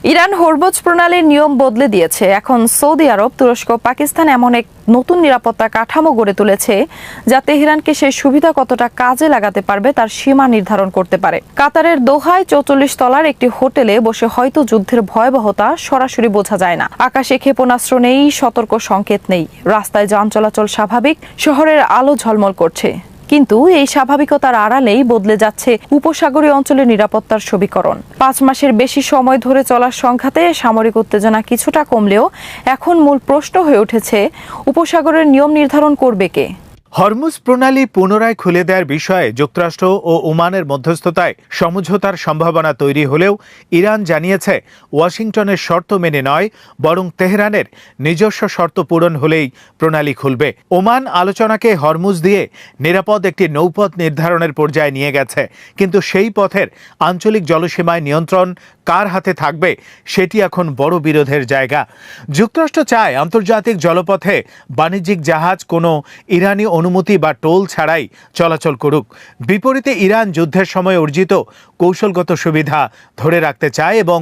Iran Hormuz প্রণালীর নিয়ম বদলে দিয়েছে। এখন সৌদি আরব, তুরস্ক, পাকিস্তান এমন এক নতুন নিরাপত্তা কাঠামো গড়ে তুলেছে যা তেহরানকে সেই সুবিধা কতটা কাজে লাগাতে পারবে তার সীমা নির্ধারণ করতে পারে। কাতারের দোহায় 44 তলার একটি হোটেলে বসে হয়তো যুদ্ধের ভয়াবহতা সরাসরি বোঝা যায় না। আকাশে ক্ষেপণাস্ত্র নেই, সতর্ক সংকেত নেই, রাস্তায় যান চলাচল স্বাভাবিক, শহরের আলো ঝলমল করছে। কিন্তু এই স্বাভাবিকতার আড়ালেই বদলে যাচ্ছে উপসাগরীয় অঞ্চলের নিরাপত্তার সমীকরণ। 5 মাসের বেশি সময় ধরে চলার সংঘাতে সামরিক উত্তেজনা কিছুটা কমলেও এখন মূল প্রশ্ন হয়ে উঠেছে, উপসাগরের নিয়ম নির্ধারণ করবে কে? হরমুজ প্রণালী পুনরায় খুলে দেওয়ার বিষয়ে যুক্তরাষ্ট্র ও ওমানের মধ্যস্থতায় সমঝোতার সম্ভাবনা তৈরি হলেও ইরান জানিয়েছে ওয়াশিংটনের শর্ত মেনে নয়, বরং তেহরানের নিজস্ব শর্ত পূরণ হলেই প্রণালী খুলবে। ওমান আলোচনাকে হরমুজ দিয়ে নিরাপদ একটি নৌপথ নির্ধারণের পর্যায়ে নিয়ে গেছে, কিন্তু সেই পথের আঞ্চলিক জলসীমায় নিয়ন্ত্রণ কার হাতে থাকবে সেটি এখন বড় বিরোধের জায়গা। যুক্তরাষ্ট্র চায় আন্তর্জাতিক জলপথে বাণিজ্যিক জাহাজ কোনো ইরানি অনুমতি বা টোল ছাড়াই চলাচল করুক। বিপরীতে ইরান যুদ্ধের সময় অর্জিত কৌশলগত সুবিধা ধরে রাখতে চায় এবং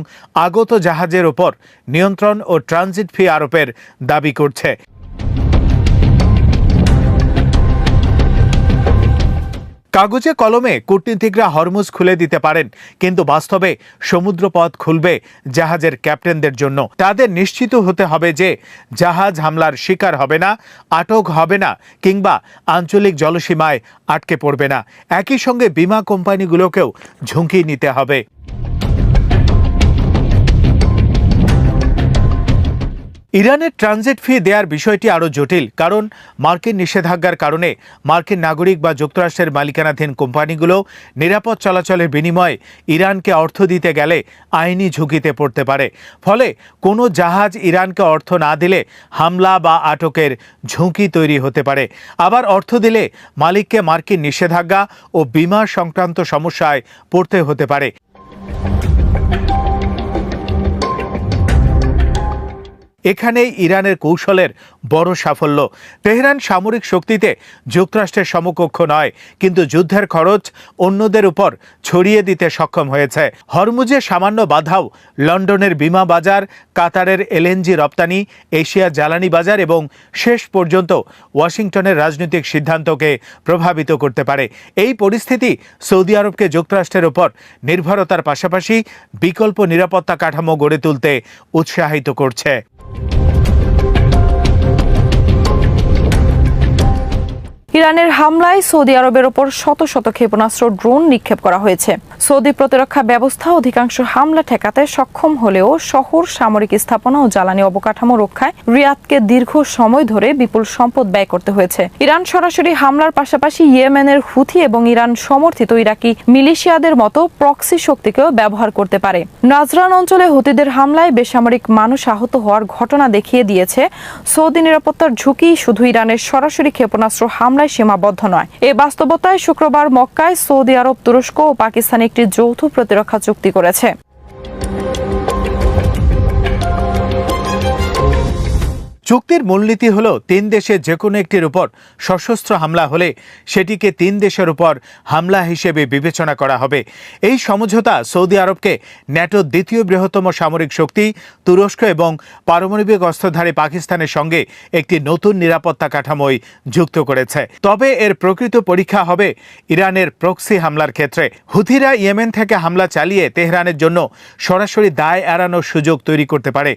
আগত জাহাজের ওপর নিয়ন্ত্রণ ও ট্রানজিট ফি আরোপের দাবি করছে। কাগজে কলমে কূটনীতিকরা হরমুজ খুলে দিতে পারেন, কিন্তু বাস্তবে সমুদ্রপথ খুলবে জাহাজের ক্যাপ্টেনদের জন্য। তাদের নিশ্চিত হতে হবে যে জাহাজ হামলার শিকার হবে না, আটক হবে না কিংবা আঞ্চলিক জলসীমায় আটকে পড়বে না। একই সঙ্গে বিমা কোম্পানিগুলোকেও ঝুঁকি নিতে হবে। ইরানের ট্রানজিট ফি দেওয়ার বিষয়টি আরও জটিল, কারণ মার্কিন নিষেধাজ্ঞার কারণে মার্কিন নাগরিক বা যুক্তরাষ্ট্রের মালিকানাধীন কোম্পানিগুলো নিরাপদ চলাচলের বিনিময়ে ইরানকে অর্থ দিতে গেলে আইনি ঝুঁকিতে পড়তে পারে। ফলে কোনো জাহাজ ইরানকে অর্থ না দিলে হামলা বা আটকের ঝুঁকি তৈরি হতে পারে। আবার অর্থ দিলে মালিককে মার্কিন নিষেধাজ্ঞা ও বিমা সংক্রান্ত সমস্যায় পড়তে হতে পারে। এখানেই ইরানের কৌশলের বড় সাফল্য। তেহরান সামরিক শক্তিতে যুক্তরাষ্ট্রের সমকক্ষ নয়, কিন্তু যুদ্ধের খরচ অন্যদের উপর ছড়িয়ে দিতে সক্ষম হয়েছে। হরমুজে সামান্য বাধাও লন্ডনের বিমা বাজার, কাতারের এলএনজি রপ্তানি, এশিয়া জ্বালানি বাজার এবং শেষ পর্যন্ত ওয়াশিংটনের রাজনৈতিক সিদ্ধান্তকে প্রভাবিত করতে পারে। এই পরিস্থিতি সৌদি আরবকে যুক্তরাষ্ট্রের উপর নির্ভরতার পাশাপাশি বিকল্প নিরাপত্তা কাঠামো গড়ে তুলতে উৎসাহিত করছে। ইরানের হামলায় সৌদি আরবের ওপর শত শত ক্ষেপণাস্ত্র, ড্রোন নিক্ষেপ করা হয়েছে। সৌদি প্রতিরক্ষা ব্যবস্থা অধিকাংশ হামলা ঠেকাতে সক্ষম হলেও শহর, সামরিক স্থাপনা ও জ্বালানি অবকাঠামো রক্ষায় রিয়াদকে দীর্ঘ সময় ধরে বিপুল সম্পদ ব্যয় করতে হয়েছে। ইরান সরাসরি হামলার পাশাপাশি ইয়েমেনের হুথি এবং ইরান সমর্থিত ইরাকি মিলিশিয়াদের মতো প্রক্সি শক্তিকেও ব্যবহার করতে পারে। নাজরান অঞ্চলে হুতিদের হামলায় বেসামরিক মানুষ আহত হওয়ার ঘটনা দেখিয়ে দিয়েছে সৌদি নিরাপত্তার ঝুঁকি শুধু ইরানের সরাসরি ক্ষেপণাস্ত্র হামলায় সীমাবদ্ধ নয়। এই বাস্তবতায় শুক্রবার মক্কায় সৌদি আরব, তুরস্ক ও পাকিস্তান একটি যৌথ প্রতিরক্ষা চুক্তি করেছে। চুক্তির মূলনীতি হল 3 দেশে যে কোনো একটির উপর সশস্ত্র হামলা হলে সেটিকে 3 দেশের উপর হামলা হিসেবে বিবেচনা করা হবে। এই সমঝোতা সৌদি আরবকে ন্যাটোর দ্বিতীয় বৃহত্তম সামরিক শক্তি তুরস্ক এবং পারমাণবিক অস্ত্রধারী পাকিস্তানের সঙ্গে একটি নতুন নিরাপত্তা কাঠামোয় যুক্ত করেছে। তবে এর প্রকৃত পরীক্ষা হবে ইরানের প্রক্সি হামলার ক্ষেত্রে। হুথিরা ইয়েমেন থেকে হামলা চালিয়ে তেহরানের জন্য সরাসরি দায় এড়ানোর সুযোগ তৈরি করতে পারে।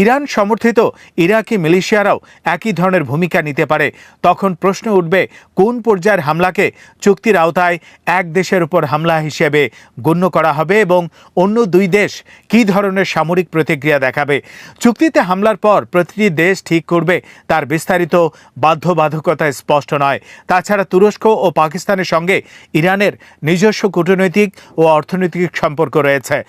ইরান সমর্থিত ইরাকি মিলিশিয়ারাও একই ধরনের ভূমিকা নিতে পারে। তখন প্রশ্ন উঠবে, কোন পর্যায়ের হামলাকে চুক্তির আওতায় এক দেশের উপর হামলা হিসেবে গণ্য করা হবে এবং অন্য 2 দেশ কী ধরনের সামরিক প্রতিক্রিয়া দেখাবে। চুক্তিতে হামলার পর প্রতিটি দেশ ঠিক করবে তার বিস্তারিত বাধ্যবাধকতা স্পষ্ট নয়। তাছাড়া তুরস্ক ও পাকিস্তানের সঙ্গে ইরানের নিজস্ব কূটনৈতিক ও অর্থনৈতিক সম্পর্ক রয়েছে।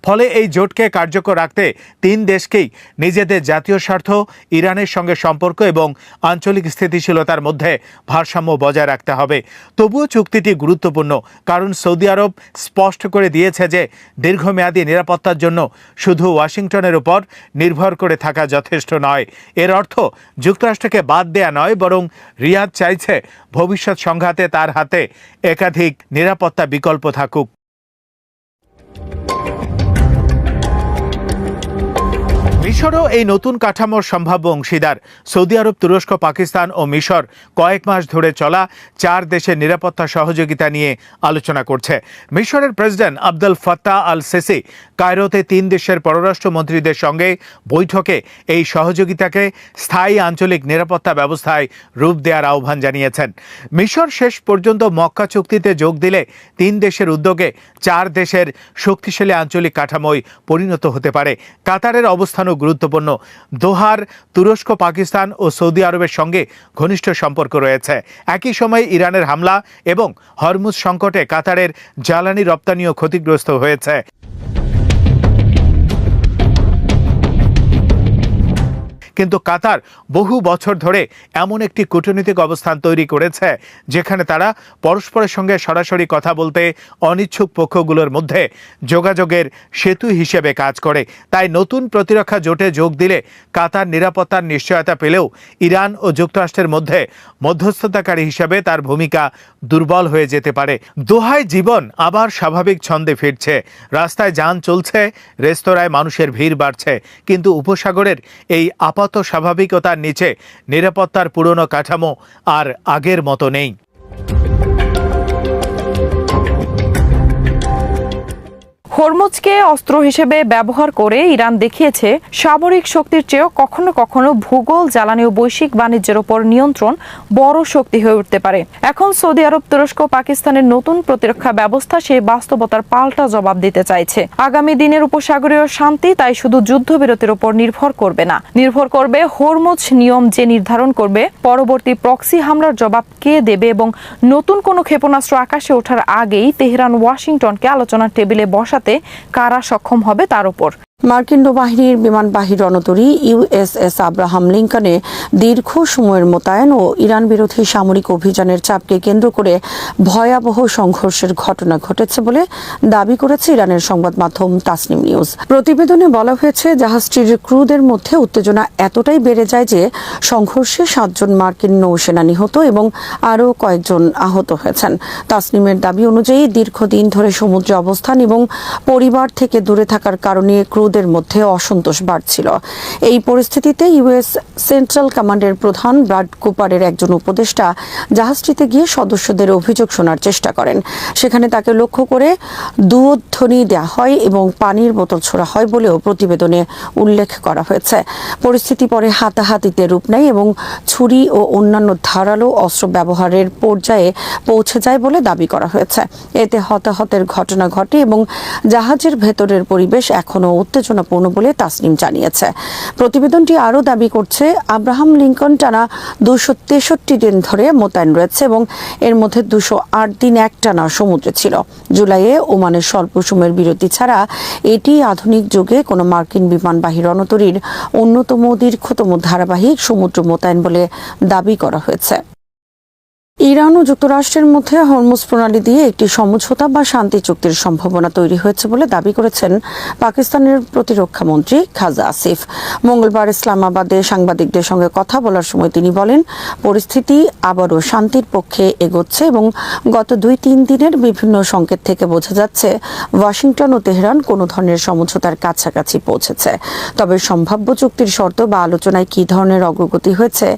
ফলে এই জোটকে কার্যকর রাখতে তিন দেশকেই নিজেদের জাতীয় স্বার্থ, ইরানের সঙ্গে সম্পর্ক এবং আঞ্চলিক স্থিতিশীলতার মধ্যে ভারসাম্য বজায় রাখতে হবে। তবুও চুক্তিটি গুরুত্বপূর্ণ, কারণ সৌদি আরব স্পষ্ট করে দিয়েছে যে দীর্ঘমেয়াদী নিরাপত্তার জন্য শুধু ওয়াশিংটনের উপর নির্ভর করে থাকা যথেষ্ট নয়। এর অর্থ যুক্তরাষ্ট্রকে বাদ দেয়া নয়, বরং রিয়াদ চাইছে ভবিষ্যৎ সংঘাতে তার হাতে একাধিক নিরাপত্তা বিকল্প থাকুক। মিশরও এই নতুন কাঠামোর সম্ভাব্য অংশীদার। সৌদি আরব, তুরস্ক, পাকিস্তান ও মিশর কয়েক মাস ধরে চলা 4 দেশের নিরাপত্তা সহযোগিতা নিয়ে আলোচনা করছে। মিশরের president Abdel Fattah al Sisi কায়রোতে 3 দেশের পররাষ্ট্রমন্ত্রীদের সঙ্গে বৈঠকে এই সহযোগিতাকে স্থায়ী আঞ্চলিক নিরাপত্তা ব্যবস্থায় রূপ দেওয়ার আহ্বান জানিয়েছেন। মিশর শেষ পর্যন্ত মক্কা চুক্তিতে যোগ দিলে 3 দেশের উদ্যোগে 4 দেশের শক্তিশালী আঞ্চলিক কাঠামোয় পরিণত হতে পারে। কাতারের অবস্থানও গুরুত্বপূর্ণ। দোহার তুরস্ক, পাকিস্তান ও সৌদি আরবের সঙ্গে ঘনিষ্ঠ সম্পর্ক রয়েছে। একই সময়ে ইরানের হামলা এবং হরমুজ সংকটে কাতারের জ্বালানি রপ্তানিও ক্ষতিগ্রস্ত হয়েছে। কিন্তু কাতার বহু বছর ধরে এমন একটি কূটনৈতিক অবস্থান তৈরি করেছে যেখানে তারা পরস্পরের সঙ্গে সরাসরি কথা বলতে অনিচ্ছুক পক্ষগুলোর মধ্যে যোগাযোগের সেতু হিসেবে কাজ করে। তাই নতুন প্রতিরক্ষা জোটে যোগ দিলে কাতার নিরাপত্তার নিশ্চয়তা পেলেও ইরান ও যুক্তরাষ্ট্রের মধ্যে মধ্যস্থতাকারী হিসেবে তার ভূমিকা দুর্বল হয়ে যেতে পারে। দোহায় জীবন আবার স্বাভাবিক ছন্দে ফিরছে। রাস্তায় যান চলছে, রেস্তোরাঁয় মানুষের ভিড় বাড়ছে, কিন্তু উপসাগরের এই আপাত স্বাভাবিকতার নিচে নিরাপত্তার পুরনো কাঠামো আর আগের মতো নেই। হরমুজকে অস্ত্র হিসেবে ব্যবহার করে ইরান দেখিয়েছে সামরিক শক্তির চেয়েও কখনো কখনো ভূগোল, জ্বালানি ও বৈশ্বিক বাণিজ্যের উপর নিয়ন্ত্রণ বড় শক্তি হয়ে উঠতে পারে। এখন সৌদি আরব, তুরস্ক, পাকিস্তানের নতুন প্রতিরক্ষা ব্যবস্থা সেই বাস্তবতার পাল্টা জবাব দিতে চাইছে। আগামী দিনের উপসাগরীয় শান্তি তাই শুধু যুদ্ধবিরতির উপর নির্ভর করবে না, নির্ভর করবে হরমুজ নিয়ম যে নির্ধারণ করবে পরবর্তী প্রক্সি হামলার জবাব কে দেবে এবং নতুন কোনো ক্ষেপণাস্ত্র আকাশে ওঠার আগেই তেহরান ওয়াশিংটনকে আলোচনার টেবিলে বসাতে কারা সক্ষম হবে তার উপর। মার্কিন নৌবাহিনীর বিমানবাহী রণতরী ইউএসএস আব্রাহাম লিঙ্কনে দীর্ঘ সময়ের মোতায়েন ও ইরান বিরোধী সামরিক অভিযানের চাপকে কেন্দ্র করে ভয়াবহ সংঘর্ষের ঘটনা ঘটেছে বলে দাবি করেছে ইরানের সংবাদ মাধ্যম তাসনিম নিউজ। প্রতিবেদনে বলা হয়েছে, জাহাজটির ক্রুদের মধ্যে উত্তেজনা এতটাই বেড়ে যায় যে সংঘর্ষে 7 জন মার্কিন নৌসেনা নিহত এবং আরও কয়েকজন আহত হয়েছেন। তাসনিমের দাবি অনুযায়ী দীর্ঘদিন ধরে সমুদ্রে অবস্থান এবং পরিবার থেকে দূরে থাকার কারণে ক্রুদের মধ্যে অসন্তোষ বাড়ছিল। এই পরিস্থিতিতে ইউএস সেন্ট্রাল কমান্ডের প্রধান ব্রাড কুপারের একজন উপদেষ্টা জাহাজটিতে গিয়ে সদস্যদের অভিযোগ শোনার চেষ্টা করেন। সেখানে তাকে লক্ষ্য করে দুধ্বনি দেওয়া হয় এবং পানির বোতল ছোড়া হয় বলেও প্রতিবেদনে উল্লেখ করা হয়েছে। পরিস্থিতি পরে হাতাহাতিতে রূপ নেয় এবং ছুরি ও অন্যান্য ধারালো অস্ত্র ব্যবহারের পর্যায়ে পৌঁছে যায় বলে দাবি করা হয়েছে। এতে হতাহতের ঘটনা ঘটে এবং জাহাজের ভেতরের পরিবেশ এখনও উত্তেজনাপূর্ণ বলে তাসনিম জানিয়েছে। প্রতিবেদনটি আরও দাবি করছে, আব্রাহাম লিঙ্কন টানা 263 দিন ধরে মোতায়েন রয়েছে এবং এর মধ্যে 208 দিন একটানা সমুদ্রে ছিল। জুলাইয়ে ওমানের স্বল্প সময়ের বিরতি ছাড়া এটি আধুনিক যুগে কোনো মার্কিন বিমানবাহী রণতরীর অন্যতম দীর্ঘতম ধারাবাহিক সমুদ্র মোতায়েন বলে দাবি করা হয়েছে। ইরান ও যুক্তরাষ্ট্রের মধ্যে হরমুজ প্রণালী দিয়ে একটি সমঝোতা বা শান্তি চুক্তির সম্ভাবনা তৈরি হয়েছে বলে দাবি করেছেন পাকিস্তানের প্রতিরক্ষা মন্ত্রী খাজা আসিফ। মঙ্গলবার ইসলামাবাদে সাংবাদিকদের সঙ্গে কথা বলার সময় তিনি বলেন, পরিস্থিতি আবারও শান্তির পক্ষে এগোচ্ছে এবং গত 2-3 দিনের বিভিন্ন সংকেত থেকে বোঝা যাচ্ছে ওয়াশিংটন ও তেহরান কোনো ধরনের সমঝোতার কাছাকাছি পৌঁছেছে। তবে সম্ভাব্য চুক্তির শর্ত বা আলোচনায় কী ধরনের অগ্রগতি হয়েছে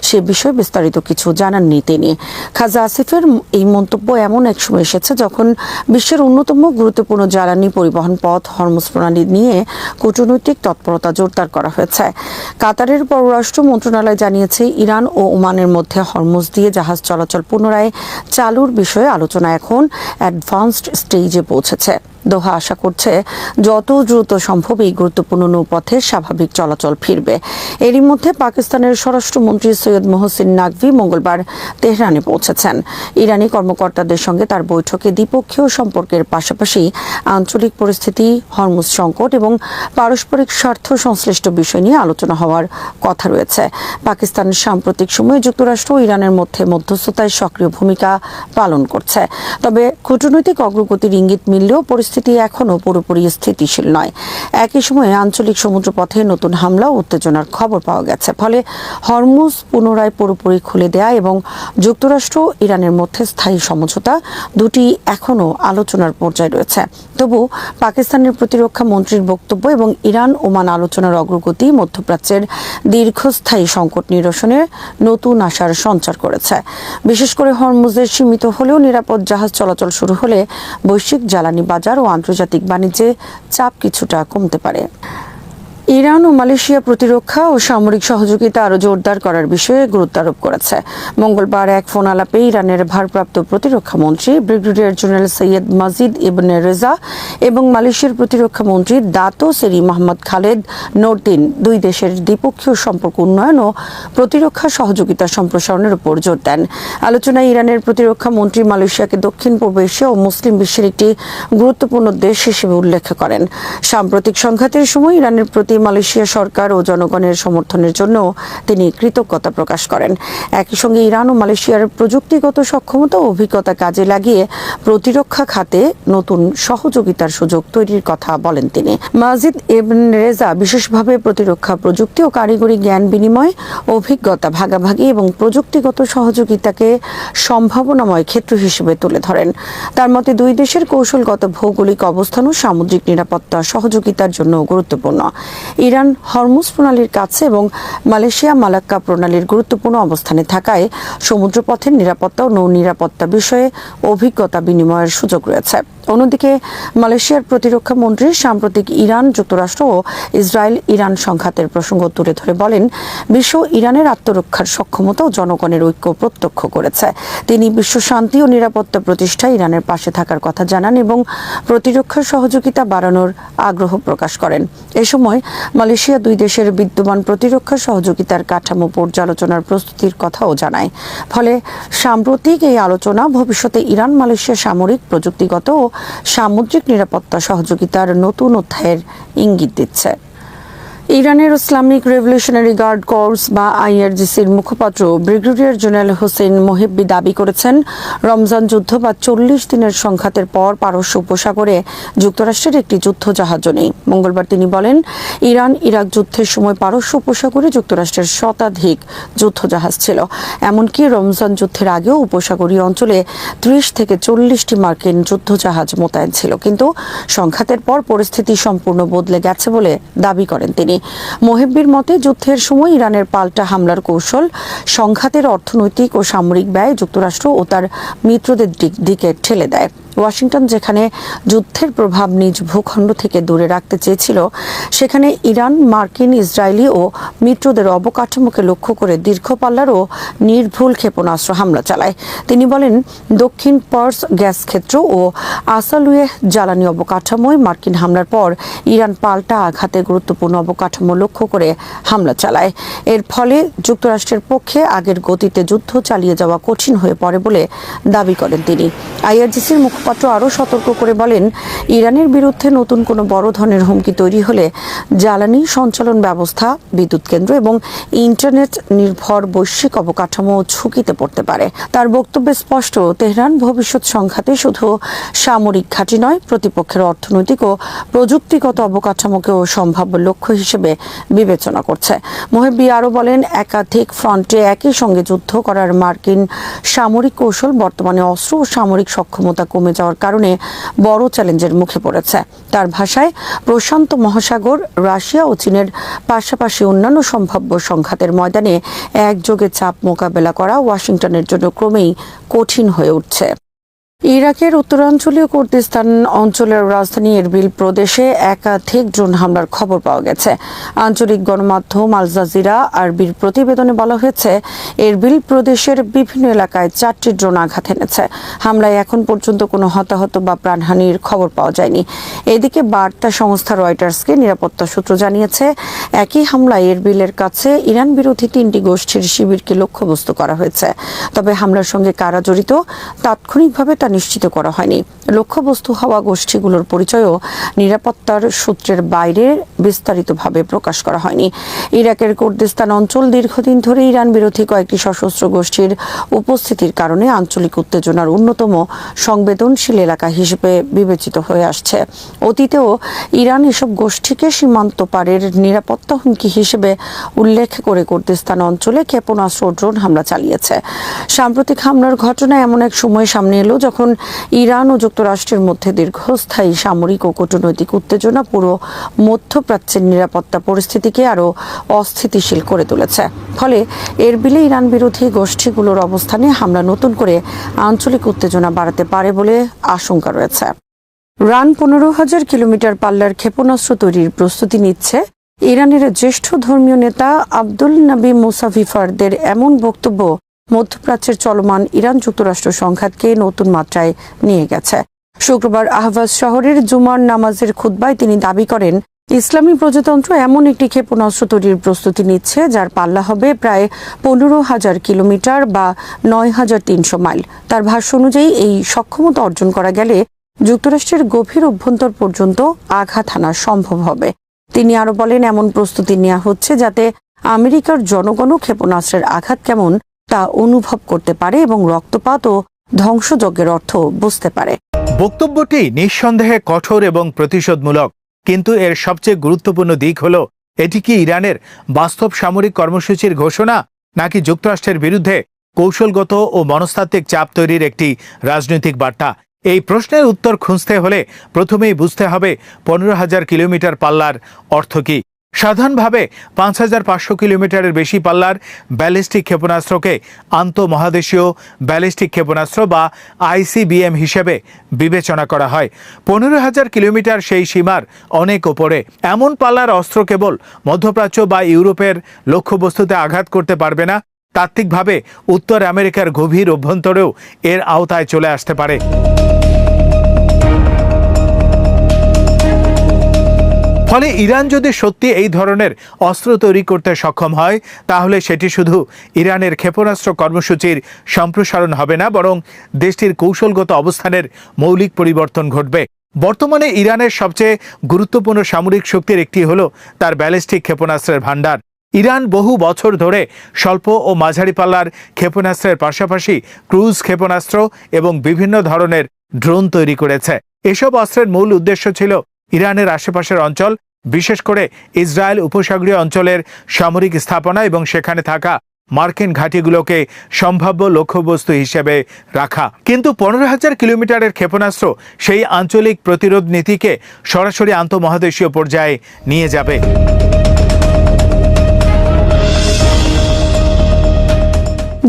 সে বিষয়ে বিস্তারিত কিছু জানাননি তিনি। খাজা আসিফের এই মন্তব্য এমন এক সময় এসেছে যখন বিশ্বের অন্যতম গুরুত্বপূর্ণ জ্বালানি পরিবহন পথ হরমুজ প্রণালী নিয়ে কূটনৈতিক তৎপরতা জোরদার করা হয়েছে। কাতারের পররাষ্ট্র মন্ত্রণালয় জানিয়েছে, ইরান ও ওমানের মধ্যে হরমুজ দিয়ে জাহাজ চলাচল পুনরায় চালুর বিষয়ে আলোচনা এখন অ্যাডভান্সড স্টেজে পৌঁছেছে। দোহা আশা করছে যত দ্রুত সম্ভব এই গুরুত্বপূর্ণ নৌপথে স্বাভাবিক চলাচল ফিরবে। এরই মধ্যে পাকিস্তানের স্বরাষ্ট্রমন্ত্রী সৈয়দ মোহসিন নাকভি মঙ্গলবার তেহরানে পৌঁছেছেন। ইরানি কর্মকর্তাদের সঙ্গে তার বৈঠকে দ্বিপক্ষীয় সম্পর্কের পাশাপাশি আঞ্চলিক পরিস্থিতি, হরমুজ সংকট এবং পারস্পরিক স্বার্থ সংশ্লিষ্ট বিষয় নিয়ে আলোচনা হওয়ার কথা রয়েছে। পাকিস্তান সাম্প্রতিক সময়ে যুক্তরাষ্ট্র ও ইরানের মধ্যে মধ্যস্থতায় সক্রিয় ভূমিকা পালন করছে। তবে কূটনৈতিক অগ্রগতির ইঙ্গিত মিললেও পরিস্থিতি এখনও পুরোপুরি স্থিতিশীল নয়। একই সময়ে আঞ্চলিক সমুদ্রপথে নতুন হামলা ও উত্তেজনার খবর পাওয়া গেছে। ফলে হরমুজ পুনরায় পুরোপুরি খুলে দেয়া এবং যুক্তরাষ্ট্র ইরানের মধ্যে স্থায়ী সমঝোতা দুটি এখনও আলোচনার পর্যায়ে রয়েছে। তবু পাকিস্তানের প্রতিরক্ষা মন্ত্রীর বক্তব্য এবং ইরান ওমান আলোচনার অগ্রগতি মধ্যপ্রাচ্যের দীর্ঘস্থায়ী সংকট নিরসনের নতুন আশার সঞ্চার করেছে। বিশেষ করে হরমুজের সীমিত হলেও নিরাপদ জাহাজ চলাচল শুরু হলে বৈশ্বিক জ্বালানি বাজার ও আন্তর্জাতিক বাণিজ্যে চাপ কিছুটা কমতে পারে। ইরান ও মালয়েশিয়া প্রতিরক্ষা ও সামরিক সহযোগিতা আরও জোরদার করার বিষয়ে গুরুত্ব আরোপ করেছে। মঙ্গলবার এক ফোন আলাপে ইরানের ভারপ্রাপ্ত প্রতিরক্ষা মন্ত্রী ব্রিগেডিয়ার জেনারেল সৈয়দ মাজিদ ইবনে রেজা এবং মালয়েশিয়ার প্রতিরক্ষা মন্ত্রী দাতো সেরি মোহাম্মদ খালেদ নরদিন দুই দেশের দ্বিপক্ষীয় সম্পর্ক উন্নয়ন ও প্রতিরক্ষা সহযোগিতা সম্প্রসারণের উপর জোর দেন। আলোচনায় ইরানের প্রতিরক্ষা মন্ত্রী মালয়েশিয়াকে দক্ষিণ পূর্ব এশিয়া ও মুসলিম বিশ্বের একটি গুরুত্বপূর্ণ দেশ হিসেবে উল্লেখ করেন। সাম্প্রতিক সংঘাতের সময় ইরানের প্রতি মালয়েশিয়া সরকার ও জনগণের সমর্থনের জন্য তিনি কৃতজ্ঞতা প্রকাশ করেন। একই সঙ্গে ইরান ও মালয়েশিয়ার প্রযুক্তিগত সক্ষমতা ও অভিজ্ঞতা কাজে লাগিয়ে প্রতিরক্ষা খাতে নতুন সহযোগিতার সুযোগ তৈরির কথা বলেন তিনি। মাজিদ ইবনে রেজা বিশেষভাবে প্রতিরক্ষা প্রযুক্তি ও কারিগরি জ্ঞান বিনিময়, অভিজ্ঞতা ভাগাভাগি এবং প্রযুক্তিগত সহযোগিতাকে সম্ভাবনাময় ক্ষেত্র হিসেবে তুলে ধরেন। তার মতে দুই দেশের কৌশলগত ভৌগোলিক অবস্থান ও সামুদ্রিক নিরাপত্তা সহযোগিতার জন্য গুরুত্বপূর্ণ। ইরান হরমুজ প্রণালীর কাছে এবং মালয়েশিয়া মালাক্কা প্রণালীর গুরুত্বপূর্ণ অবস্থানে থাকায় সমুদ্রপথের নিরাপত্তা ও নৌ নিরাপত্তা বিষয়ে অভিজ্ঞতা বিনিময়ের সুযোগ রয়েছে। অন্যদিকে মালয়েশিয়ার প্রতিরক্ষা মন্ত্রী সাম্প্রতিক ইরান, যুক্তরাষ্ট্র ও ইসরায়েল ইরান সংঘাতের প্রসঙ্গ তুলে ধরে বলেন, বিশ্ব ইরানের আত্মরক্ষার সক্ষমতা ও জনগণের ঐক্য প্রত্যক্ষ করেছে। তিনি বিশ্ব শান্তি ও নিরাপত্তা প্রতিষ্ঠায় ইরানের পাশে থাকার কথা জানান এবং প্রতিরক্ষা সহযোগিতা বাড়ানোর আগ্রহ প্রকাশ করেন। এ সময় মালয়েশিয়া দুই দেশের বিদ্যমান প্রতিরক্ষা সহযোগিতার কাঠামো পর্যালোচনার প্রস্তুতির কথাও জানায়। ফলে সাম্প্রতিক এই আলোচনা ভবিষ্যতে ইরান মালয়েশিয়া সামরিক, প্রযুক্তিগত ও সামুদ্রিক নিরাপত্তা সহযোগিতার নতুন অধ্যায়ের ইঙ্গিত দিচ্ছে। ইরানের ইসলামিক রেভলিউশনারি গার্ড কর্পস বা আইআরজিসির মুখপাত্র ব্রিগেডিয়ার জেনারেল হোসেন মোহিব্বি দাবি করেছেন, রমজান যুদ্ধ বা 40 দিনের সংঘাতের পর পারস্য উপসাগরে যুক্তরাষ্ট্রের একটি যুদ্ধজাহাজও নেই। মঙ্গলবার তিনি বলেন, ইরান ইরাক যুদ্ধের সময় পারস্য উপসাগরে যুক্তরাষ্ট্রের শতাধিক যুদ্ধজাহাজ ছিল। এমনকি রমজান যুদ্ধের আগেও উপসাগরীয় অঞ্চলে 30 থেকে 40টি মার্কিন যুদ্ধজাহাজ মোতায়েন ছিল। কিন্তু সংঘাতের পর পরিস্থিতি সম্পূর্ণ বদলে গেছে বলে দাবি করেন তিনি। মোহিব্বির মতে, যুদ্ধের সময় ইরানের পাল্টা হামলার কৌশল সংঘাতের অর্থনৈতিক ও সামরিক ব্যয় যুক্তরাষ্ট্র ও তার মিত্রদের দিকে ঠেলে দেয়। ওয়াশিংটন যেখানে যুদ্ধের প্রভাব নিজ ভূখণ্ড থেকে দূরে রাখতে চেয়েছিল, সেখানে ইরান মার্কিন, ইসরায়েলি ও মিত্রদের অবকাঠামোকে লক্ষ্য করে দীর্ঘ পাল্লার ও নির্ভুল ক্ষেপণাস্ত্র হামলা চালায়। তিনি বলেন, দক্ষিণ পার্স গ্যাস ক্ষেত্র ও আসালুয়েহ জ্বালানি অবকাঠামোয় মার্কিন হামলার পর ইরান পাল্টা আঘাতে গুরুত্বপূর্ণ অবকাঠামো লক্ষ্য করে হামলা চালায়। এর ফলে যুক্তরাষ্ট্রের পক্ষে আগের গতিতে যুদ্ধ চালিয়ে যাওয়া কঠিন হয়ে পড়ে বলে দাবি করেন তিনি। আইআরজিসির মুখপাত্র আরও সতর্ক করে বলেন, ইরানের বিরুদ্ধে নতুন কোনো বড় ধরনের হুমকি তৈরি হলে জ্বালানি সঞ্চালন ব্যবস্থা, বিদ্যুৎ কেন্দ্র এবং ইন্টারনেট নির্ভর বৈশ্বিক অবকাঠামো ঝুঁকিতে পড়তে পারে। তার বক্তব্যে স্পষ্ট, তেহরান ভবিষ্যৎ সংঘাতে শুধু সামরিক ঘাঁটি নয়, প্রতিপক্ষের অর্থনৈতিক ও প্রযুক্তিগত অবকাঠামোকেও সম্ভাব্য লক্ষ্য হিসেবে বিবেচনা করছে। মোহিব্বি আরও বলেন, একাধিক ফ্রন্টে একই সঙ্গে যুদ্ধ করার মার্কিন সামরিক কৌশল বর্তমানে অস্ত্র ও সামরিক সক্ষমতা কমে যাওয়ার কারণে বড় চ্যালেঞ্জের মুখে পড়েছে। তার ভাষায়, প্রশান্ত মহাসাগর, রাশিয়া ও চীনের পাশাপাশি অন্যান্য সম্ভাব্য সংঘাতের ময়দানে একযোগে চাপ মোকাবেলা করা ওয়াশিংটনের জন্য ক্রমেই কঠিন হয়ে উঠছে। ইরাকের উত্তরাঞ্চলীয় কুর্দিস্তান অঞ্চলের রাজধানী এরবিল প্রদেশে একাধিক ড্রোন হামলার খবর পাওয়া গেছে। আঞ্চলিক গণমাধ্যম আল জাজিরা আরবির প্রতিবেদনে বলা হয়েছে, এরবিল প্রদেশের বিভিন্ন এলাকায় 4টি ড্রোন আঘাত এনেছে। হামলায় এখন পর্যন্ত কোনো হতাহত বা প্রাণহানির খবর পাওয়া যায়নি। এদিকে বার্তা সংস্থা রয়টার্সকে নিরাপত্তা সূত্র জানিয়েছে, একই হামলায় এরবিলের কাছে ইরান বিরোধী 3টি গোষ্ঠীর শিবিরকে লক্ষ্যবস্তু করা হয়েছে। তবে হামলার সঙ্গে কারা জড়িত তাৎক্ষণিকভাবে তা নিশ্চিত করা হয়নি। লক্ষ্যবস্তু হওয়া গোষ্ঠীগুলোর পরিচয়ও নিরাপত্তার সূত্রের বাইরে বিস্তারিতভাবে প্রকাশ করা হয়নি। ইরাকের কুর্দিস্তান অঞ্চল দীর্ঘদিন ধরে ইরান বিরোধী কয়েকটি সশস্ত্র গোষ্ঠীর উপস্থিতির কারণে আঞ্চলিক উত্তেজনার অন্যতম সংবেদনশীল এলাকা হিসেবে বিবেচিত হয়ে আসছে। অতীতেও ইরান এসব গোষ্ঠীকে সীমান্ত পারের নিরাপত্তা হুমকি হিসেবে উল্লেখ করে কুর্দিস্তান অঞ্চলে ক্ষেপণাস্ত্র ও ড্রোন হামলা চালিয়েছে। সাম্প্রতিক হামলার ঘটনা এমন এক সময় সামনে এলো যখন ইরান ও যুক্তরাষ্ট্রের মধ্যে দীর্ঘস্থায়ী সামরিক ও কূটনৈতিক উত্তেজনা পুরো মধ্যপ্রাচ্যের নিরাপত্তা পরিস্থিতিকে আরও অস্থিতিশীল করে তুলেছে। ফলে এরবিলে ইরান বিরোধী গোষ্ঠীগুলোর অবস্থানে হামলা নতুন করে আঞ্চলিক উত্তেজনা বাড়াতে পারে বলে আশঙ্কা রয়েছে। রান 15,000 কিলোমিটার পাল্লার ক্ষেপণাস্ত্র তৈরির প্রস্তুতি নিচ্ছে ইরানের জ্যেষ্ঠ ধর্মীয় নেতা আব্দুল নবী মুসাফিফারদের এমন বক্তব্য মধ্যপ্রাচ্যের চলমান ইরান যুক্তরাষ্ট্র সংঘাতকে নতুন মাত্রায় নিয়ে গেছে। শুক্রবার আহভাজ শহরের জুমার নামাজের খুতবায় তিনি দাবি করেন, ইসলামী প্রজাতন্ত্র এমন একটি ক্ষেপণাস্ত্র তৈরির প্রস্তুতি নিচ্ছে যার পাল্লা হবে প্রায় 15,000 কিলোমিটার বা 9,300 মাইল। তার ভাষ্য অনুযায়ী এই সক্ষমতা অর্জন করা গেলে যুক্তরাষ্ট্রের গভীর অভ্যন্তর পর্যন্ত আঘাত হানা সম্ভব হবে। তিনি আরো বলেন, এমন প্রস্তুতি নেওয়া হচ্ছে যাতে আমেরিকার জনগণও ক্ষেপণাস্ত্রের আঘাত কেমন তা অনুভব করতে পারে এবং রক্তপাত ও ধ্বংসযজ্ঞের অর্থ বুঝতে পারে। বক্তব্যটি নিঃসন্দেহে কঠোর এবং প্রতিশোধমূলক, কিন্তু এর সবচেয়ে গুরুত্বপূর্ণ দিক হল এটি কি ইরানের বাস্তব সামরিক কর্মসূচির ঘোষণা নাকি যুক্তরাষ্ট্রের বিরুদ্ধে কৌশলগত ও মনস্তাত্ত্বিক চাপ তৈরির একটি রাজনৈতিক বার্তা। এই প্রশ্নের উত্তর খুঁজতে হলে প্রথমেই বুঝতে হবে 15,000 কিলোমিটার পাল্লার অর্থ কী। সাধারণভাবে 5,500 কিলোমিটারের বেশি পাল্লার ব্যালিস্টিক ক্ষেপণাস্ত্রকে আন্তঃমহাদেশীয় ব্যালিস্টিক ক্ষেপণাস্ত্র বা ICBM হিসেবে বিবেচনা করা হয়। 15,000 কিলোমিটার সেই সীমার অনেক ওপরে। এমন পাল্লার অস্ত্র কেবল মধ্যপ্রাচ্য বা ইউরোপের লক্ষ্যবস্তুতে আঘাত করতে পারবে না, তাত্ত্বিকভাবে উত্তর আমেরিকার গভীর অভ্যন্তরেও এর আওতায় চলে আসতে পারে। ফলে ইরান যদি সত্যি এই ধরনের অস্ত্র তৈরি করতে সক্ষম হয়, তাহলে সেটি শুধু ইরানের ক্ষেপণাস্ত্র কর্মসূচির সম্প্রসারণ হবে না, বরং দেশটির কৌশলগত অবস্থানের মৌলিক পরিবর্তন ঘটবে। বর্তমানে ইরানের সবচেয়ে গুরুত্বপূর্ণ সামরিক শক্তির একটি হল তার ব্যালিস্টিক ক্ষেপণাস্ত্রের ভান্ডার। ইরান বহু বছর ধরে স্বল্প ও মাঝারি পাল্লার ক্ষেপণাস্ত্রের পাশাপাশি ক্রুজ ক্ষেপণাস্ত্র এবং বিভিন্ন ধরনের ড্রোন তৈরি করেছে। এসব অস্ত্রের মূল উদ্দেশ্য ছিল ইরানের আশেপাশের অঞ্চল, বিশেষ করে ইসরায়েল উপসাগরীয় অঞ্চলের সামরিক স্থাপনা এবং সেখানে থাকা মার্কিন ঘাঁটিগুলোকে সম্ভাব্য লক্ষ্যবস্তু হিসেবে রাখা। কিন্তু 15,000 কিলোমিটারের ক্ষেপণাস্ত্র সেই আঞ্চলিক প্রতিরোধ নীতিকে সরাসরি আন্তঃমহাদেশীয় পর্যায়ে নিয়ে যাবে।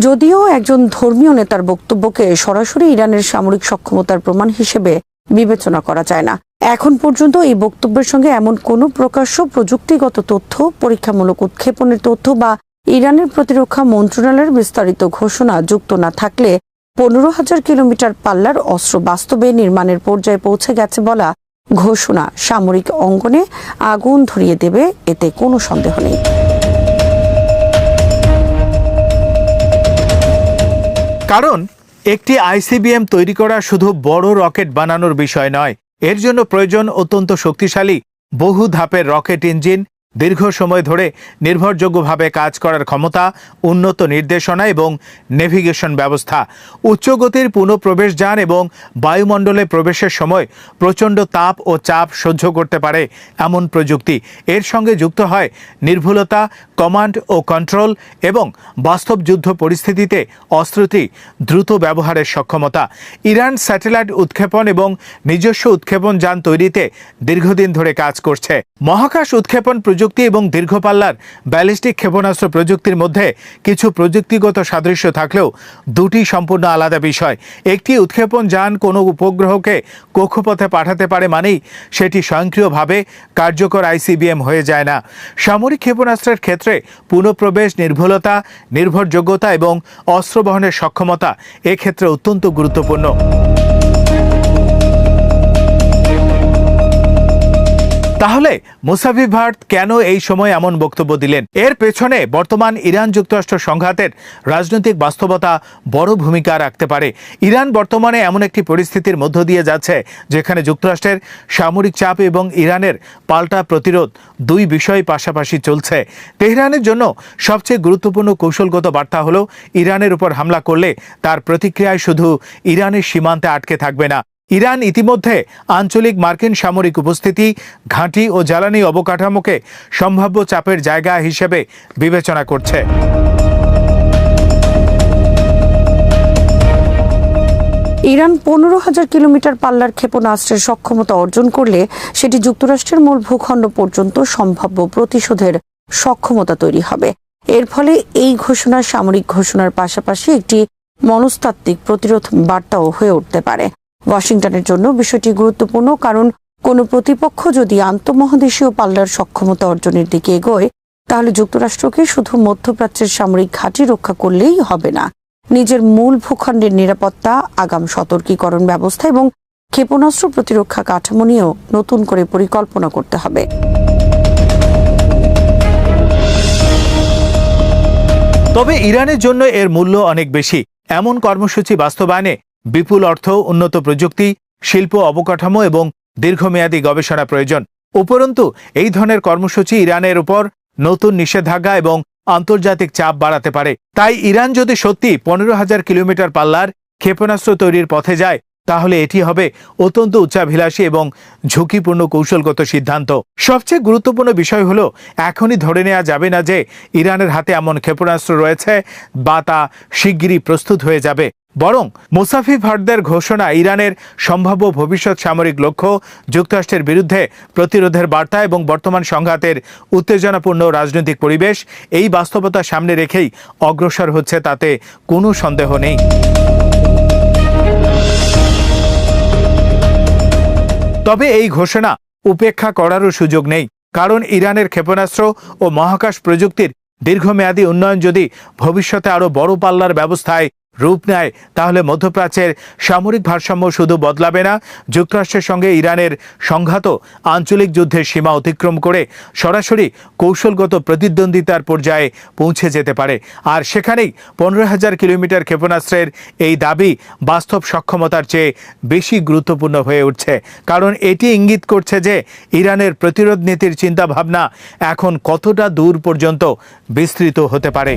যদিও একজন ধর্মীয় নেতার বক্তব্যকে সরাসরি ইরানের সামরিক সক্ষমতার প্রমাণ হিসেবে বিবেচনা করা যায় না, এখন পর্যন্ত এই বক্তব্যের সঙ্গে এমন কোনো প্রকাশ্য প্রযুক্তিগত তথ্য, পরীক্ষামূলক উৎক্ষেপণের তথ্য বা ইরানের প্রতিরক্ষা মন্ত্রণালয়ের বিস্তারিত ঘোষণা যুক্ত না থাকলে 15,000 কিলোমিটার পাল্লার অস্ত্র বাস্তবে নির্মাণের পর্যায়ে পৌঁছে গেছে বলা ঘোষণা সামরিক অঙ্গনে আগুন ধরিয়ে দেবে, এতে কোনো সন্দেহ নেই। কারণ একটি ICBM তৈরি করা শুধু বড় রকেট বানানোর বিষয় নয়, এর জন্য প্রয়োজন অত্যন্ত শক্তিশালী বহু ধাপের রকেট ইঞ্জিন, দীর্ঘ সময় ধরে নির্ভরযোগ্যভাবে কাজ করার ক্ষমতা, উন্নত নির্দেশনা এবং নেভিগেশন ব্যবস্থা, উচ্চগতির পুনঃপ্রবেশযান এবং বায়ুমণ্ডলে প্রবেশের সময় প্রচণ্ড তাপ ও চাপ সহ্য করতে পারে এমন প্রযুক্তি। এর সঙ্গে যুক্ত হয় নির্ভুলতা, কমান্ড ও কন্ট্রোল এবং বাস্তব যুদ্ধ পরিস্থিতিতে অস্ত্রটি দ্রুত ব্যবহারের সক্ষমতা। ইরান স্যাটেলাইট উৎক্ষেপণ এবং নিজস্ব উৎক্ষেপণ যান তৈরিতে দীর্ঘদিন ধরে কাজ করছে। মহাকাশ উৎক্ষেপণ প্রযুক্তি প্রযুক্তি এবং দীর্ঘপাল্লার ব্যালিস্টিক ক্ষেপণাস্ত্র প্রযুক্তির মধ্যে কিছু প্রযুক্তিগত সাদৃশ্য থাকলেও দুটি সম্পূর্ণ আলাদা বিষয়। একটি উৎক্ষেপণ যান কোনো উপগ্রহকে কক্ষপথে পাঠাতে পারে মানেই সেটি স্বয়ংক্রিয়ভাবে কার্যকর আইসিবিএম হয়ে যায় না। সামরিক ক্ষেপণাস্ত্রের ক্ষেত্রে পুনঃপ্রবেশ, নির্ভুলতা, নির্ভরযোগ্যতা এবং অস্ত্র বহনের সক্ষমতা এক্ষেত্রে অত্যন্ত গুরুত্বপূর্ণ। তাহলে মুসাফি ভাট কেন এই সময় এমন বক্তব্য দিলেন? এর পেছনে বর্তমান ইরান যুক্তরাষ্ট্র সংঘাতের রাজনৈতিক বাস্তবতা বড় ভূমিকা রাখতে পারে। ইরান বর্তমানে এমন একটি পরিস্থিতির মধ্য দিয়ে যাচ্ছে যেখানে যুক্তরাষ্ট্রের সামরিক চাপ এবং ইরানের পাল্টা প্রতিরোধ দুই বিষয় পাশাপাশি চলছে। তেহরানের জন্য সবচেয়ে গুরুত্বপূর্ণ কৌশলগত বার্তা হলো ইরানের উপর হামলা করলে তার প্রতিক্রিয়ায় শুধু ইরানের সীমান্তে আটকে থাকবে না। ইরান ইতিমধ্যে আঞ্চলিক মার্কিন সামরিক উপস্থিতি, ঘাঁটি ও জ্বালানি অবকাঠামোকে সম্ভাব্য চাপের জায়গা হিসেবে বিবেচনা করছে। ইরান 15,000 কিলোমিটার পাল্লার ক্ষেপণাস্ত্রের সক্ষমতা অর্জন করলে সেটি যুক্তরাষ্ট্রের মূল ভূখণ্ড পর্যন্ত সম্ভাব্য প্রতিশোধের সক্ষমতা তৈরি হবে। এর ফলে এই ঘোষণা সামরিক ঘোষণার পাশাপাশি একটি মনস্তাত্ত্বিক প্রতিরোধ বার্তাও হয়ে উঠতে পারে। ওয়াশিংটনের জন্য বিষয়টি গুরুত্বপূর্ণ, কারণ কোনো প্রতিপক্ষ যদি আন্তঃমহাদেশীয় পাল্লার সক্ষমতা অর্জনের দিকে এগোয় তাহলে যুক্তরাষ্ট্রকে শুধু মধ্যপ্রাচ্যের সামরিক ঘাঁটি রক্ষা করলেই হবে না, নিজের মূল ভূখণ্ডের নিরাপত্তা, আগাম সতর্কীকরণ ব্যবস্থা এবং ক্ষেপণাস্ত্র প্রতিরক্ষা কাঠামো নিয়েও নতুন করে পরিকল্পনা করতে হবে। তবে ইরানের জন্য এর মূল্য অনেক বেশি। এমন কর্মসূচি বাস্তবায়নে বিপুল অর্থ, উন্নত প্রযুক্তি, শিল্প অবকাঠামো এবং দীর্ঘমেয়াদী গবেষণা প্রয়োজন। উপরন্তু এই ধরনের কর্মসূচি ইরানের উপর নতুন নিষেধাজ্ঞা এবং আন্তর্জাতিক চাপ বাড়াতে পারে। তাই ইরান যদি সত্যি 15,000 কিলোমিটার পাল্লার ক্ষেপণাস্ত্র তৈরির পথে যায় তাহলে এটি হবে অত্যন্ত উচ্চাভিলাষী এবং ঝুঁকিপূর্ণ কৌশলগত সিদ্ধান্ত। সবচেয়ে গুরুত্বপূর্ণ বিষয় হলো এখনই ধরে নেওয়া যাবে না যে ইরানের হাতে এমন ক্ষেপণাস্ত্র রয়েছে বা তা শিগগিরই প্রস্তুত হয়ে যাবে। বরং মুসাফি ভাটদের ঘোষণা ইরানের সম্ভাব্য ভবিষ্যৎ সামরিক লক্ষ্য, যুক্তরাষ্ট্রের বিরুদ্ধে প্রতিরোধের বার্তা এবং বর্তমান সংঘাতের উত্তেজনাপূর্ণ রাজনৈতিক পরিবেশ এই বাস্তবতা সামনে রেখেই অগ্রসর হচ্ছে, তাতে কোনো সন্দেহ নেই। তবে এই ঘোষণা উপেক্ষা করারও সুযোগ নেই, কারণ ইরানের ক্ষেপণাস্ত্র ও মহাকাশ প্রযুক্তির দীর্ঘমেয়াদী উন্নয়ন যদি ভবিষ্যতে আরও বড় পাল্লার ব্যবস্থায় রূপ নেয় তাহলে মধ্যপ্রাচ্যের সামরিক ভারসাম্য শুধু বদলাবে না, যুক্তরাষ্ট্রের সঙ্গে ইরানের সংঘাত আঞ্চলিক যুদ্ধের সীমা অতিক্রম করে সরাসরি কৌশলগত প্রতিদ্বন্দ্বিতার পর্যায়ে পৌঁছে যেতে পারে। আর সেখানেই 15,000 কিলোমিটার ক্ষেপণাস্ত্রের এই দাবি বাস্তব সক্ষমতার চেয়ে বেশি গুরুত্বপূর্ণ হয়ে উঠছে, কারণ এটি ইঙ্গিত করছে যে ইরানের প্রতিরোধ নীতির চিন্তাভাবনা এখন কতটা দূর পর্যন্ত বিস্তৃত হতে পারে।